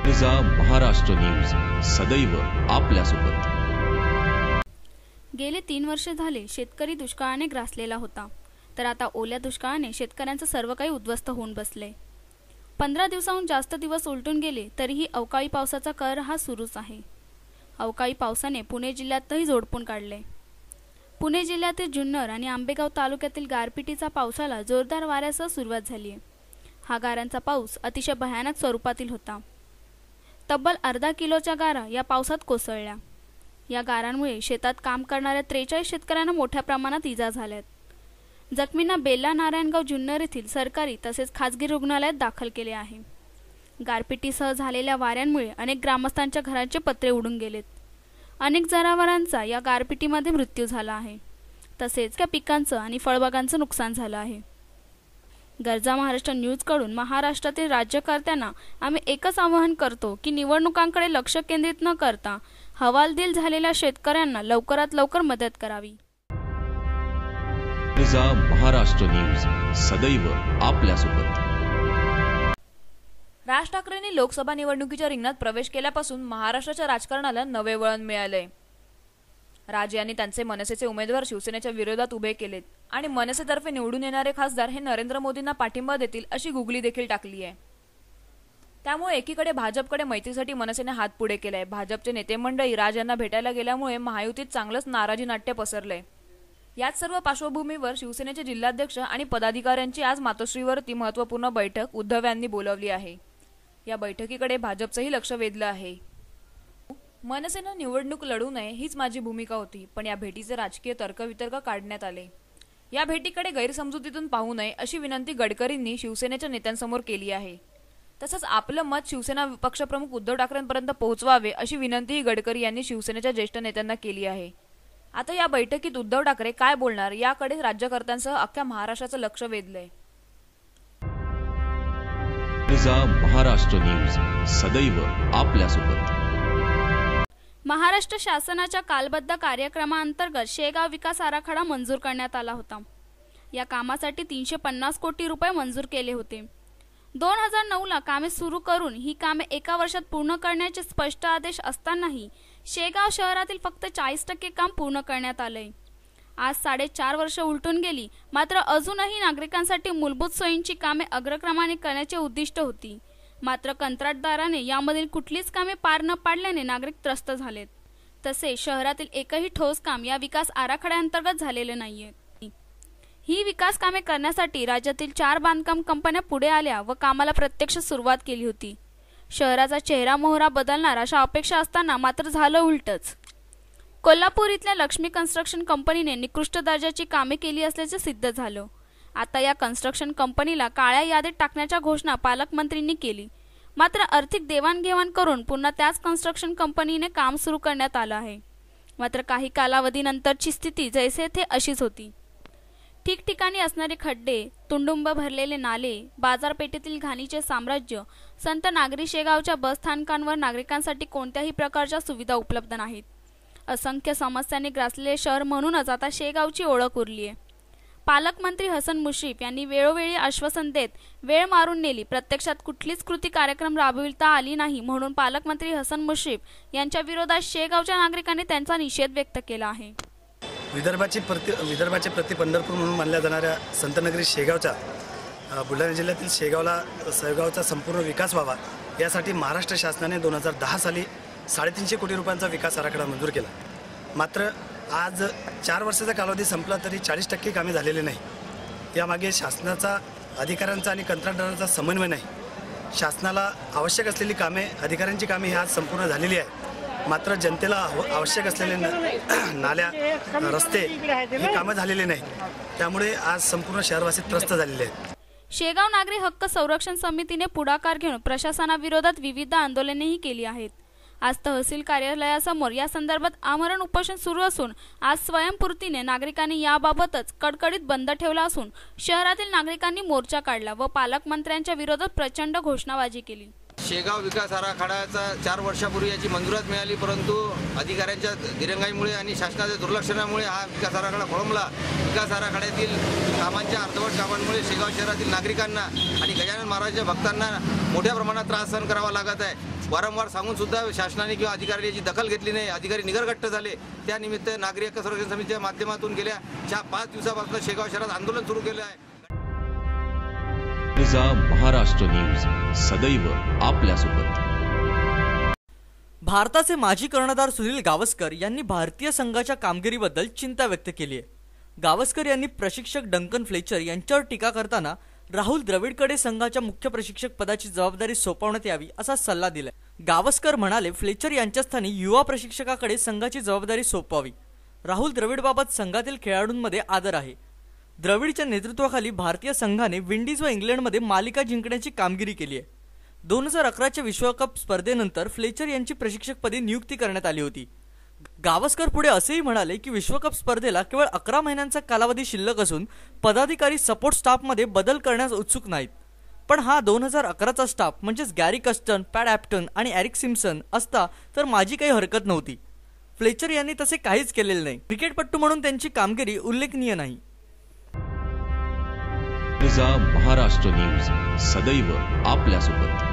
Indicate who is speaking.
Speaker 1: Mirza Maharashtra news सदैव आपल्यासोबत।
Speaker 2: गेले 3 वर्ष झाले शेतकरी दुष्काळाने ग्रासलेला होता, तर आता ओल्या दुष्काळाने शेतकऱ्यांचं सर्व काही उद्ध्वस्त होऊन बसले। 15 दिवसाहून जास्त दिवस उलटून गेले तरीही अवकाळी पावसाचा कहर हा सुरूच आहे। अवकाळी पावसाने पुणे जिल्ह्यातही झोडपून काढले। पुणे जिल्ह्यातील जुन्नर आणि आंबेगाव तालुक्यातील गारपिटीचा पावसाला जोरदार वाऱ्यासह सुरुवात झाली आहे। हा गारांचा पाऊस अतिशय भयानक स्वरूपातील होता। तब्बल अर्धा किलोच्या गारा या पावसात कोसळल्या। या गारांमुळे शेतात काम करणाऱ्या 43 शेतकऱ्यांना मोठ्या प्रमाणात इजा झाल्यात। जखमींना बेल्ला नारायणगाव जुन्नर येथील सरकारी तसेच खासगी रुग्णालयात दाखल केले आहे। गारपिटीसह झालेल्या वाऱ्यांमुळे अनेक ग्रामस्थांच्या घरांचे पत्रे उडून गेलेत। अनेक जनावरांचा या गारपिटीमध्ये मृत्यू झाला आहे, तसेच त्या पिकांचं आणि फळबागांचं नुकसान झालं आहे। गरजा महाराष्ट्र न्यूज कडून महाराष्ट्रातील राज्यकर्त्यांना आम्ही एकच आवाहन करतो की निवडणुकांकडे लक्ष केंद्रित न करता हवालदिल झालेल्या शेतकऱ्यांना लवकरात लवकर मदत करावी।
Speaker 1: मिर्झा महाराष्ट्र न्यूज सदैव आपल्यासोबत।
Speaker 3: राज ठाकरेंनी लोकसभा निवडणुकीच्या रिंगणात प्रवेश केल्यापासून महाराष्ट्राच्या राजकारणाला नवे वळण मिळाले। राज यांनी त्यांचे मनसेचे उमेदवार शिवसेनेच्या विरोधात उभे केलेत आणि मनसेतर्फे निवडून येणारे खासदार हे नरेंद्र मोदींना पाठिंबा देतील अशी गुगली देखील टाकली आहे। त्यामुळे एकीकडे भाजपकडे मैत्रीसाठी मनसेने हात पुढे केलाय। भाजपचे नेते मंडळी राज यांना भेटायला गेल्यामुळे महायुतीत चांगलंच नाराजी नाट्य पसरलंय। याच सर्व पार्श्वभूमीवर शिवसेनेचे जिल्हाध्यक्ष आणि पदाधिकाऱ्यांची आज मातोश्रीवरती महत्त्वपूर्ण बैठक उद्धव यांनी बोलावली आहे। या बैठकीकडे भाजपचंही लक्ष वेधलं आहे। मनसेनं निवडणूक लढू नये हीच माझी भूमिका होती, पण या भेटीचे राजकीय तर्कवितर्क काढण्यात आले। या भेटीकडे गैरसमजुतीतून पाहू नये अशी विनंती गडकरींनी शिवसेनेच्या नेत्यांसमोर केली आहे। तसंच आपलं मत शिवसेना पक्षप्रमुख उद्धव ठाकरेंपर्यंत पोहोचवावे अशी विनंतीही गडकरी यांनी शिवसेनेच्या ज्येष्ठ नेत्यांना केली आहे। आता या बैठकीत उद्धव ठाकरे काय बोलणार याकडे राज्यकर्त्यांसह अख्ख्या महाराष्ट्राचं लक्ष वेधलंय।
Speaker 1: मिर्झा महाराष्ट्र न्यूज सदैव आपल्यासोबत।
Speaker 2: महाराष्ट्र शासनाच्या कालबद्ध कार्यक्रमांतर्गत शेगाव विकास आराखडा मंजूर करण्यात आला होता। या कामासाठी 350 कोटी रुपये मंजूर केले होते। 2009ला कामे सुरू करून ही कामे एका वर्षात पूर्ण करण्याचे स्पष्ट आदेश असतानाही शेगाव शहरातील फक्त 40% काम पूर्ण करण्यात आले। आज 4.5 वर्ष उलटून गेली, मात्र अजूनही नागरिकांसाठी मूलभूत सोयींची कामे अग्रक्रमाने करण्याचे उद्दिष्ट होती। मात्र कंत्राटदाराने यामधील कुठलीच कामे पार न पाडल्याने नागरिक त्रस्त झालेत। तसे शहरातील एकही ठोस काम या विकास आराखड्याअंतर्गत झालेले नाहीये। ही विकास कामे करण्यासाठी राज्यातील 4 बांधकाम कंपन्या पुढे आल्या व कामाला प्रत्यक्ष सुरुवात केली होती। शहराचा चेहरा मोहरा बदलणार अशा अपेक्षा असताना मात्र झालं उलटच। कोल्हापूर इथल्या लक्ष्मी कन्स्ट्रक्शन कंपनीने निकृष्ट दर्जाची कामे केली असल्याचे सिद्ध झालं। आता या कन्स्ट्रक्शन कंपनीला काळ्या यादीत टाकण्याच्या घोषणा पालकमंत्रींनी केली। मात्र आर्थिक देवाणघेवाण करून पुन्हा त्याच कन्स्ट्रक्शन कंपनीने काम सुरू करण्यात आलं आहे। मात्र काही कालावधीनंतरची स्थिती जैसे थे अशीच होती। ठिकठिकाणी असणारे खड्डे, तुडुंब भरलेले नाले, बाजारपेठेतील घाणीचे साम्राज्य, संत नागरी शेगावच्या बसस्थानकांवर नागरिकांसाठी कोणत्याही प्रकारच्या सुविधा उपलब्ध नाहीत। असंख्य समस्यांनी ग्रासलेले शहर म्हणूनच आता शेगावची ओळख उरली आहे। पालकमंत्री हसन मुश्रीफ यांनी वेळोवेळी आश्वासन देत वेळ मारून नेली, प्रत्यक्षात कुठलीच कृती कार्यक्रम राबविता आली नाही, म्हणून पालकमंत्री हसन मुश्रीफ यांच्या विरोधात शेगावच्या नागरिकांनी त्यांचा निषेध व्यक्त केला आहे।
Speaker 4: विदर्भाचे प्रति पंढरपूर म्हणून मानल्या जाणाऱ्या संतनगरी शेगावच्या बुलढाणा जिल्ह्यातील शेगावचा संपूर्ण विकास व्हावा यासाठी महाराष्ट्र शासनाने 2010 साली 350 कोटी रुपयांचा विकास आराखडा मंजूर केला। मात्र आज 4 वर्षाचा कालावधी संपला तरी 40% कामे झालेले नाही। यामागे शासनाचा, अधिकाऱ्यांचा आणि कंत्राटदारांचा समन्वय नाही। शासनाला आवश्यक असलेली कामे, अधिकाऱ्यांची कामे ही आज संपूर्ण झालेली आहे, मात्र जनतेला आवश्यक असलेले नाल्या, रस्ते ही कामं झालेली नाही। त्यामुळे आज संपूर्ण शहरवासी त्रस्त झालेले आहेत।
Speaker 2: शेगाव नागरी हक्क संरक्षण समितीने पुढाकार घेऊन प्रशासनाविरोधात विविध आंदोलनेही केली आहेत। आज तहसील कार्यालयासमोर या संदर्भात आमरण उपोषण सुरू असून आज स्वयंपूर्तीने नागरिकांनी याबाबतच कडकडीत बंद ठेवला असून शहरातील नागरिकांनी मोर्चा काढला व पालकमंत्र्यांच्या विरोधात प्रचंड घोषणाबाजी केली।
Speaker 5: शेगाव विकास आराखड्याचा 4 वर्षापूर्वी याची मंजुरात मिळाली, परंतु अधिकाऱ्यांच्या दिरंगाईमुळे आणि शासनाच्या दुर्लक्षणामुळे हा विकास आराखडा खोळंबला. विकास आराखड्यातील कामांच्या अर्धवट कामांमुळे शेगाव शहरातील नागरिकांना आणि गजानन महाराजांच्या भक्तांना मोठ्या प्रमाणात त्रास सहन करावा लागत आहे. वारंवार सांगून सुद्धा शासनाने किंवा अधिकाऱ्यांनी याची दखल घेतली नाही. अधिकारी निगरगट्ट झाले. त्यानिमित्त नागरी हक्क संरक्षण समितीच्या माध्यमातून गेल्या 5 दिवसापासून शेगाव शहरात आंदोलन सुरू केलं आहे.
Speaker 1: महाराष्ट्र न्यूज सदैव आपल्यासोबत.
Speaker 6: भारताचे माजी कर्णधार सुनील गावस्कर यांनी भारतीय संघाच्या कामगिरीबद्दल चिंता व्यक्त केली आहे. गावस्कर यांनी प्रशिक्षक डंकन फ्लेचर यांच्यावर टीका करताना राहुल द्रविडकडे संघाच्या मुख्य प्रशिक्षक पदाची जबाबदारी सोपवण्यात यावी असा सल्ला दिलाय. गावस्कर म्हणाले, फ्लेचर यांच्या स्थानी युवा प्रशिक्षकाकडे संघाची जबाबदारी सोपवावी. राहुल द्रविडबाबत संघातील खेळाडूंमध्ये आदर आहे. द्रविडच्या नेतृत्वाखाली भारतीय संघाने विंडीज व इंग्लंडमध्ये मालिका जिंकण्याची कामगिरी केली आहे. 2011च्या विश्वकप स्पर्धेनंतर फ्लेचर यांची प्रशिक्षकपदी नियुक्ती करण्यात आली होती. गावस्कर पुढे असेही म्हणाले की विश्वकप स्पर्धेला केवळ 11 महिन्यांचा कालावधी शिल्लक असून पदाधिकारी सपोर्ट स्टाफमध्ये बदल करण्यास उत्सुक नाहीत. पण हा 2011चा स्टाफ म्हणजेच गॅरी कस्टन, पॅड ॲप्टन आणि एरिक सिम्पसन असता तर माझी काही हरकत नव्हती. फ्लेचर यांनी तसे काहीच केलेले नाही. क्रिकेटपटू म्हणून त्यांची कामगिरी उल्लेखनीय नाही.
Speaker 1: महाराष्ट्र न्यूज सदैव आपल्यासोबत.